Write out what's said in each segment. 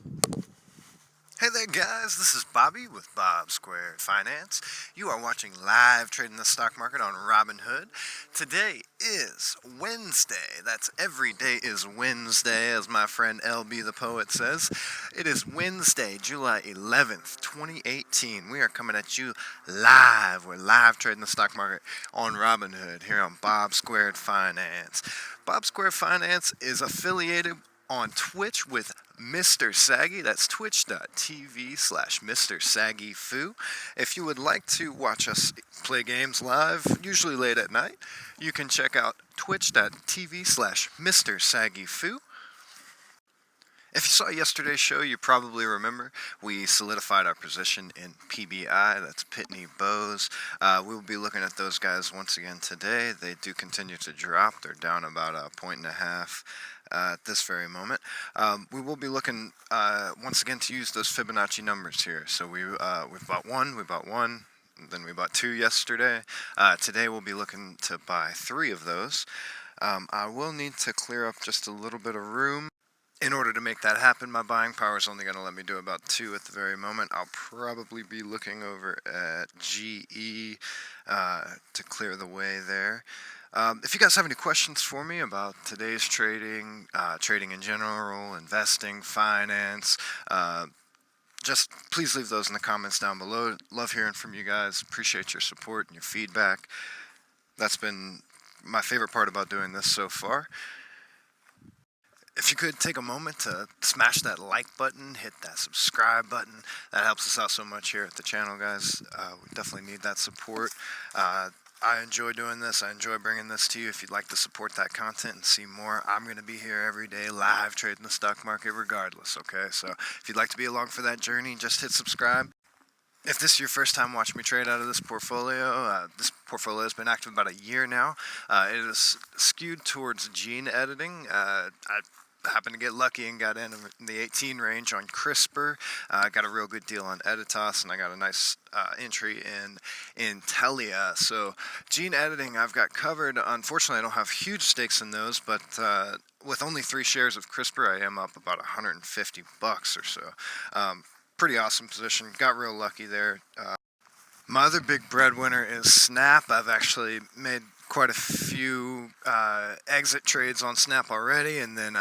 Hey there, guys. This is Bobby with Bob Squared Finance. You are watching live trading the stock market on Robinhood. Today is Wednesday. That's every day is Wednesday, as my friend LB the poet says. It is Wednesday, July 11th, 2018. We are coming at you live. We're live trading the stock market on Robinhood here on Bob Squared Finance. Bob Squared Finance is affiliated on Twitch with Mr. Saggy. That's twitch.tv/Mr. Saggy Foo. If you would like to watch us play games live, usually late at night, you can check out twitch.tv/Mr. Saggy Foo. If you saw yesterday's show, you probably remember we solidified our position in PBI. That's Pitney Bowes. We will be looking at those guys once again today. They do continue to drop. They're down about a point and a half at this very moment. We will be looking once again to use those Fibonacci numbers here. So we bought one, then we bought two yesterday. Today we'll be looking to buy three of those. I will need to clear up just a little bit of room. In order to make that happen, my buying power is only going to let me do about two at the very moment. I'll probably be looking over at GE to clear the way there. If you guys have any questions for me about today's trading, trading in general, investing, finance, just please leave those in the comments down below. Love hearing from you guys. Appreciate your support and your feedback. That's been my favorite part about doing this so far. If you could take a moment to smash that like button, hit that subscribe button, that helps us out so much here at the channel, guys. We definitely need that support. I enjoy doing this. I enjoy bringing this to you. If you'd like to support that content and see more, I'm going to be here every day live trading the stock market regardless, okay? So if you'd like to be along for that journey, just hit subscribe. If this is your first time watching me trade out of this portfolio has been active about a year now. It is skewed towards gene editing. I happened to get lucky and got in the 18 range on CRISPR. I got a real good deal on Editas, and I got a nice entry in Telia. So gene editing I've got covered. Unfortunately, I don't have huge stakes in those, but with only 3 shares of CRISPR, I am up about $150 or so. Pretty awesome position. Got real lucky there. My other big breadwinner is Snap. I've actually made quite a few exit trades on Snap already, and then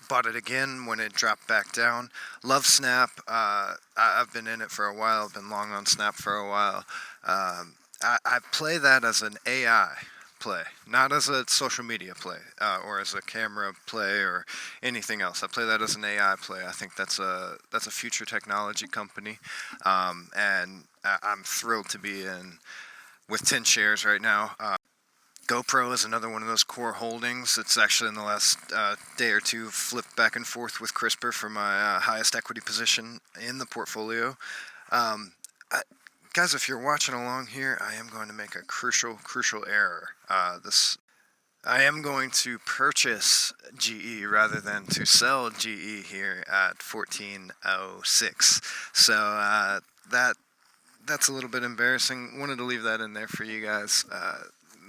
bought it again when it dropped back down. Love Snap. I've been in it for a while. I've been long on Snap for a while. I play that as an AI play, not as a social media play or as a camera play or anything else. I play that as an AI play. I think that's a future technology company, and I'm thrilled to be in with 10 shares right now. GoPro is another one of those core holdings. It's actually in the last day or two flipped back and forth with CRISPR for my highest equity position in the portfolio. Guys, if you're watching along here, I am going to make a crucial error. I am going to purchase GE rather than to sell GE here at 14.06. So that's a little bit embarrassing. Wanted to leave that in there for you guys.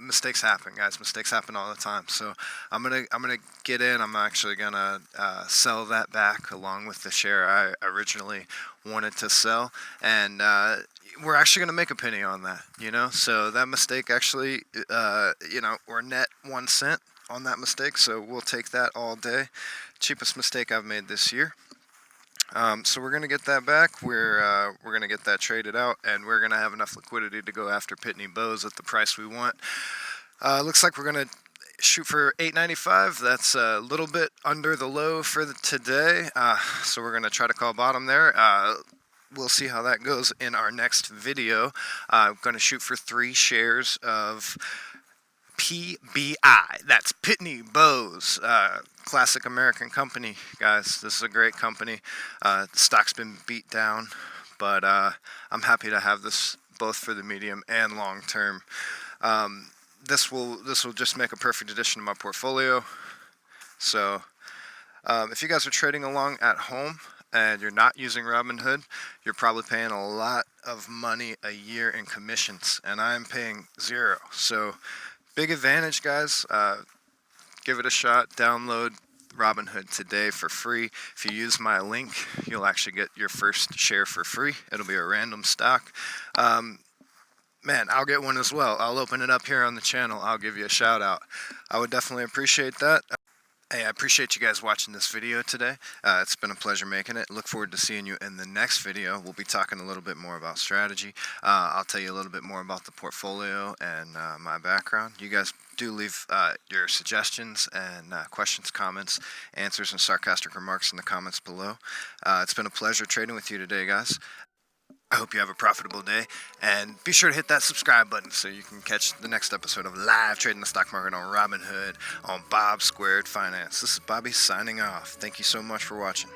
Mistakes happen, guys. Mistakes happen all the time. So I'm gonna get in. I'm actually gonna sell that back along with the share I originally wanted to sell, and we're actually gonna make a penny on that. So that mistake actually, we're net 1 cent on that mistake. So we'll take that all day. Cheapest mistake I've made this year. So we're going to get that back. We're going to get that traded out, and we're going to have enough liquidity to go after Pitney Bowes at the price we want. Looks like we're going to shoot for $8.95. That's a little bit under the low for today. So we're going to try to call bottom there. We'll see how that goes in our next video. I'm going to shoot for 3 shares of PBI. That's Pitney Bowes. Classic American company, guys. This is a great company. The stock's been beat down, but I'm happy to have this both for the medium and long term. This will just make a perfect addition to my portfolio. So if you guys are trading along at home and you're not using Robinhood, you're probably paying a lot of money a year in commissions, and I'm paying 0. So big advantage, guys. Give it a shot. Download Robinhood today for free. If you use my link, you'll actually get your first share for free. It'll be a random stock. Man, I'll get one as well. I'll open it up here on the channel. I'll give you a shout out. I would definitely appreciate that. Hey, I appreciate you guys watching this video today. It's been a pleasure making it. Look forward to seeing you in the next video. We'll be talking a little bit more about strategy. I'll tell you a little bit more about the portfolio and my background. You guys do leave your suggestions and questions, comments, answers, and sarcastic remarks in the comments below. It's been a pleasure trading with you today, guys. I hope you have a profitable day, and be sure to hit that subscribe button so you can catch the next episode of Live Trading the Stock Market on Robinhood on Bob Squared Finance. This is Bobby signing off. Thank you so much for watching.